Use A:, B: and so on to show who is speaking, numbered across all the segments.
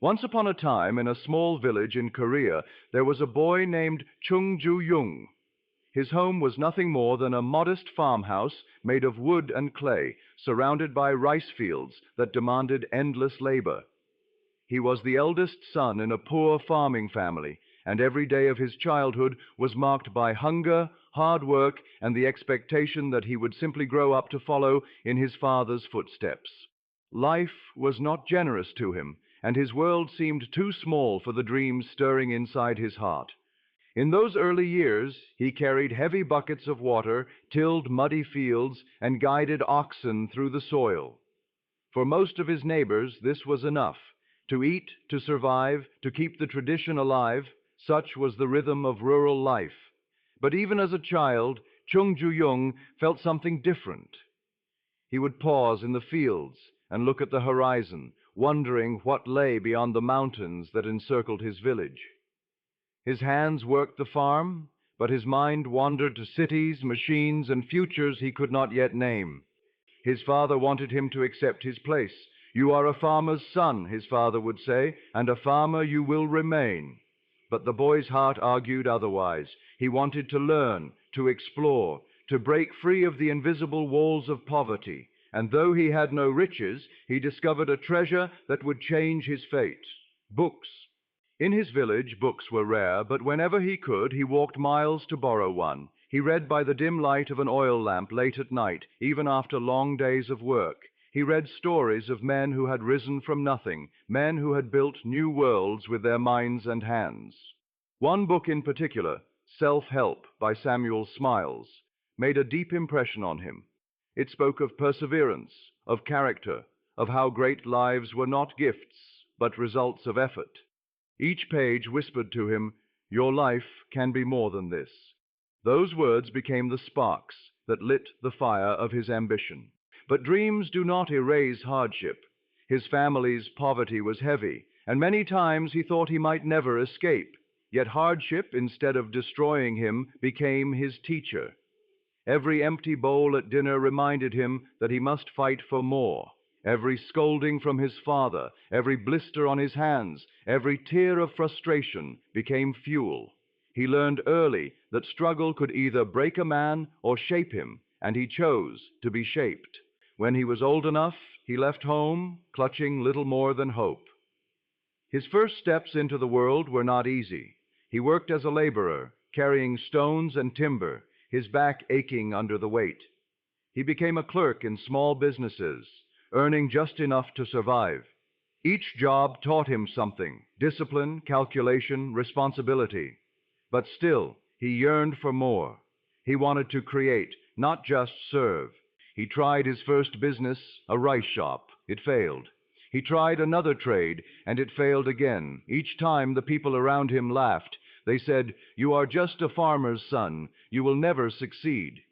A: Once upon a time, in a small village in Korea, there was a boy named Chung Ju-Yung. His home was nothing more than a modest farmhouse made of wood and clay, surrounded by rice fields that demanded endless labor. He was the eldest son in a poor farming family, and every day of his childhood was marked by hunger, hard work, and the expectation that he would simply grow up to follow in his father's footsteps. Life was not generous to him, and his world seemed too small for the dreams stirring inside his heart. In those early years, he carried heavy buckets of water, tilled muddy fields, and guided oxen through the soil. For most of his neighbors, this was enough. To eat, to survive, to keep the tradition alive, such was the rhythm of rural life. But even as a child, Chung Ju-Yung felt something different. He would pause in the fields and look at the horizon, wondering what lay beyond the mountains that encircled his village. His hands worked the farm, but his mind wandered to cities, machines, and futures he could not yet name. His father wanted him to accept his place. "You are a farmer's son," his father would say, "and a farmer you will remain." But the boy's heart argued otherwise. He wanted to learn, to explore, to break free of the invisible walls of poverty. And though he had no riches, he discovered a treasure that would change his fate: books. In his village, books were rare, but whenever he could, he walked miles to borrow one. He read by the dim light of an oil lamp late at night, even after long days of work. He read stories of men who had risen from nothing, men who had built new worlds with their minds and hands. One book in particular, Self-Help by Samuel Smiles, made a deep impression on him. It spoke of perseverance, of character, of how great lives were not gifts, but results of effort. Each page whispered to him, "Your life can be more than this." Those words became the sparks that lit the fire of his ambition. But dreams do not erase hardship. His family's poverty was heavy, and many times he thought he might never escape. Yet hardship, instead of destroying him, became his teacher. Every empty bowl at dinner reminded him that he must fight for more. Every scolding from his father, every blister on his hands, every tear of frustration became fuel. He learned early that struggle could either break a man or shape him, and he chose to be shaped. When he was old enough, he left home, clutching little more than hope. His first steps into the world were not easy. He worked as a laborer, carrying stones and timber, his back aching under the weight. He became a clerk in small businesses, earning just enough to survive. Each job taught him something: discipline, calculation, responsibility. But still, he yearned for more. He wanted to create, not just serve. He tried his first business, a rice shop. It failed. He tried another trade, and it failed again. Each time the people around him laughed. They said, "You are just a farmer's son. You will never succeed."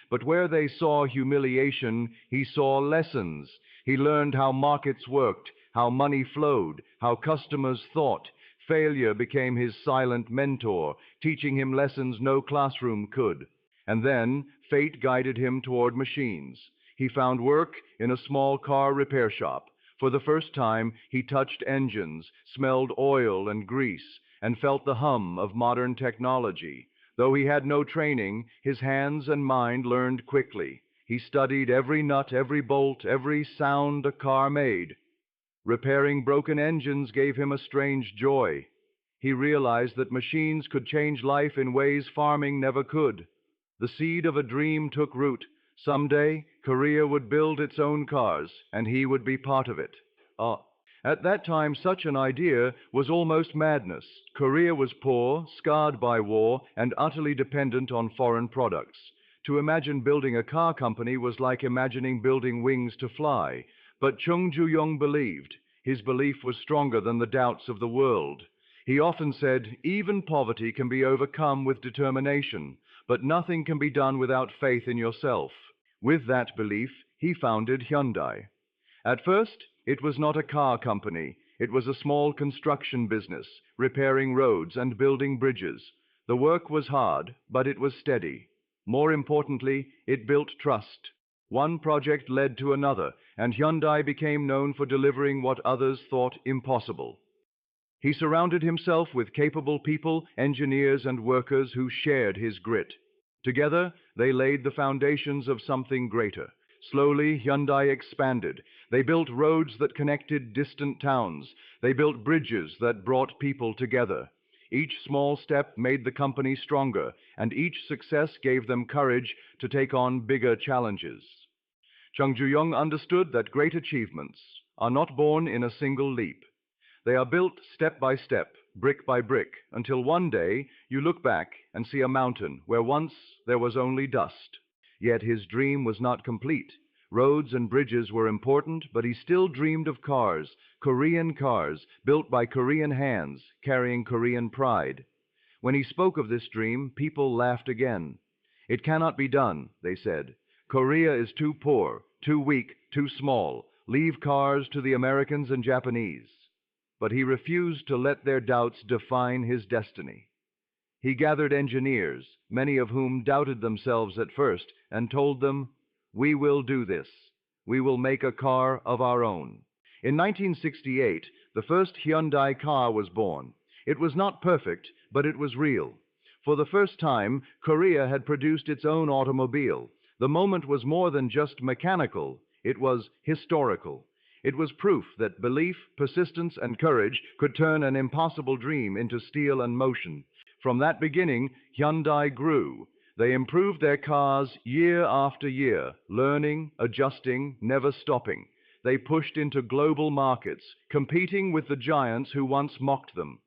A: But where they saw humiliation, he saw lessons. He learned how markets worked, how money flowed, how customers thought. Failure became his silent mentor, teaching him lessons no classroom could. And then fate guided him toward machines. He found work in a small car repair shop. For the first time, he touched engines, smelled oil and grease, and felt the hum of modern technology. Though he had no training, his hands and mind learned quickly. He studied every nut, every bolt, every sound a car made. Repairing broken engines gave him a strange joy. He realized that machines could change life in ways farming never could. The seed of a dream took root. Someday, Korea would build its own cars, and he would be part of it. At that time, such an idea was almost madness. Korea was poor, scarred by war, and utterly dependent on foreign products. To imagine building a car company was like imagining building wings to fly. But Chung Ju-Yung believed. His belief was stronger than the doubts of the world. He often said, "Even poverty can be overcome with determination, but nothing can be done without faith in yourself." With that belief, he founded Hyundai. At first, it was not a car company. It was a small construction business, repairing roads and building bridges. The work was hard, but it was steady. More importantly, it built trust. One project led to another, and Hyundai became known for delivering what others thought impossible. He surrounded himself with capable people, engineers and workers who shared his grit. Together, they laid the foundations of something greater. Slowly, Hyundai expanded. They built roads that connected distant towns. They built bridges that brought people together. Each small step made the company stronger, and each success gave them courage to take on bigger challenges. Chung Ju-Yung understood that great achievements are not born in a single leap. They are built step by step, brick by brick, until one day you look back and see a mountain where once there was only dust. Yet his dream was not complete. Roads and bridges were important, but he still dreamed of cars, Korean cars, built by Korean hands, carrying Korean pride. When he spoke of this dream, people laughed again. "It cannot be done," they said. "Korea is too poor, too weak, too small. Leave cars to the Americans and Japanese." But he refused to let their doubts define his destiny. He gathered engineers, many of whom doubted themselves at first, and told them, "We will do this. We will make a car of our own." In 1968, the first Hyundai car was born. It was not perfect, but it was real. For the first time, Korea had produced its own automobile. The moment was more than just mechanical, it was historical. It was proof that belief, persistence, and courage could turn an impossible dream into steel and motion. From that beginning, Hyundai grew. They improved their cars year after year, learning, adjusting, never stopping. They pushed into global markets, competing with the giants who once mocked them.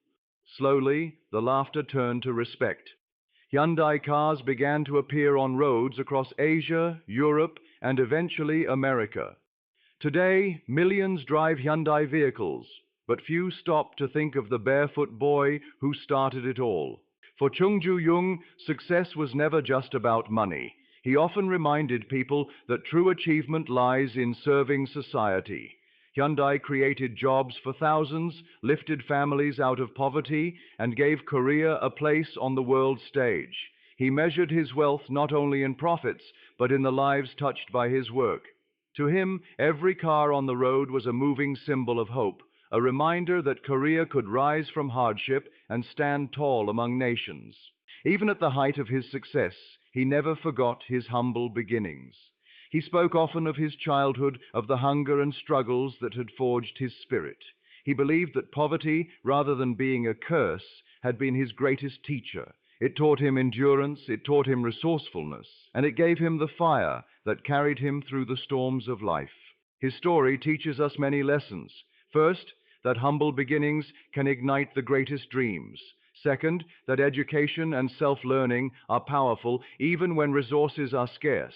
A: Slowly, the laughter turned to respect. Hyundai cars began to appear on roads across Asia, Europe, and eventually America. Today, millions drive Hyundai vehicles, but few stop to think of the barefoot boy who started it all. For Chung Ju-Yung, success was never just about money. He often reminded people that true achievement lies in serving society. Hyundai created jobs for thousands, lifted families out of poverty, and gave Korea a place on the world stage. He measured his wealth not only in profits, but in the lives touched by his work. To him, every car on the road was a moving symbol of hope, a reminder that Korea could rise from hardship and stand tall among nations. Even at the height of his success, he never forgot his humble beginnings. He spoke often of his childhood, of the hunger and struggles that had forged his spirit. He believed that poverty, rather than being a curse, had been his greatest teacher. It taught him endurance, it taught him resourcefulness, and it gave him the fire that carried him through the storms of life. His story teaches us many lessons. First, that humble beginnings can ignite the greatest dreams. Second, that education and self-learning are powerful even when resources are scarce.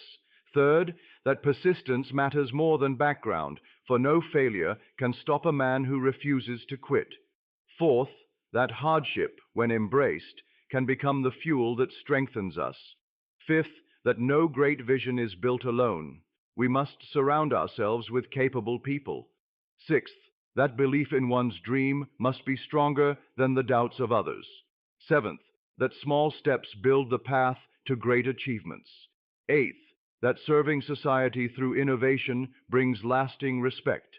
A: Third, that persistence matters more than background, for no failure can stop a man who refuses to quit. Fourth, that hardship, when embraced, can become the fuel that strengthens us. Fifth, that no great vision is built alone. We must surround ourselves with capable people. Sixth, that belief in one's dream must be stronger than the doubts of others. Seventh, that small steps build the path to great achievements. Eighth, that serving society through innovation brings lasting respect.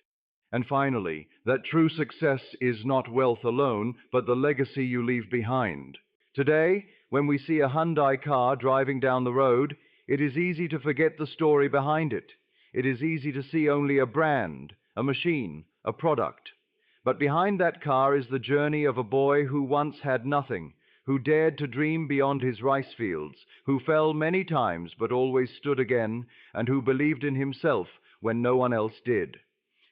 A: And finally, that true success is not wealth alone, but the legacy you leave behind. Today, when we see a Hyundai car driving down the road, it is easy to forget the story behind it. It is easy to see only a brand, a machine, a product. But behind that car is the journey of a boy who once had nothing, who dared to dream beyond his rice fields, who fell many times but always stood again, and who believed in himself when no one else did.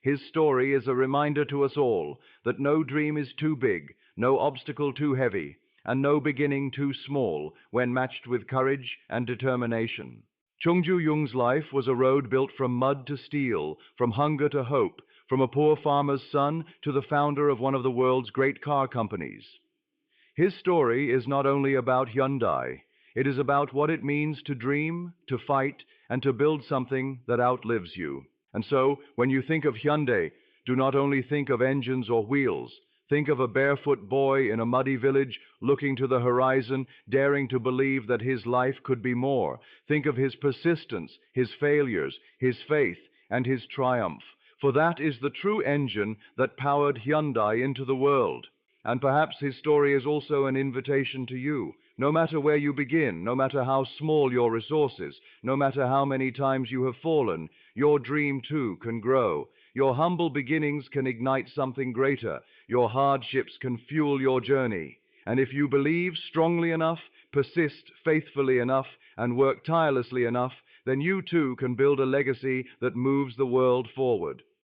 A: His story is a reminder to us all that no dream is too big, no obstacle too heavy, and no beginning too small when matched with courage and determination. Chung Ju-Yung's life was a road built from mud to steel, from hunger to hope, from a poor farmer's son to the founder of one of the world's great car companies. His story is not only about Hyundai. It is about what it means to dream, to fight, and to build something that outlives you. And so, when you think of Hyundai, do not only think of engines or wheels. Think of a barefoot boy in a muddy village looking to the horizon, daring to believe that his life could be more. Think of his persistence, his failures, his faith, and his triumph. For that is the true engine that powered Hyundai into the world. And perhaps his story is also an invitation to you. No matter where you begin, no matter how small your resources, no matter how many times you have fallen, your dream too can grow. Your humble beginnings can ignite something greater. Your hardships can fuel your journey. And if you believe strongly enough, persist faithfully enough, and work tirelessly enough, then you too can build a legacy that moves the world forward.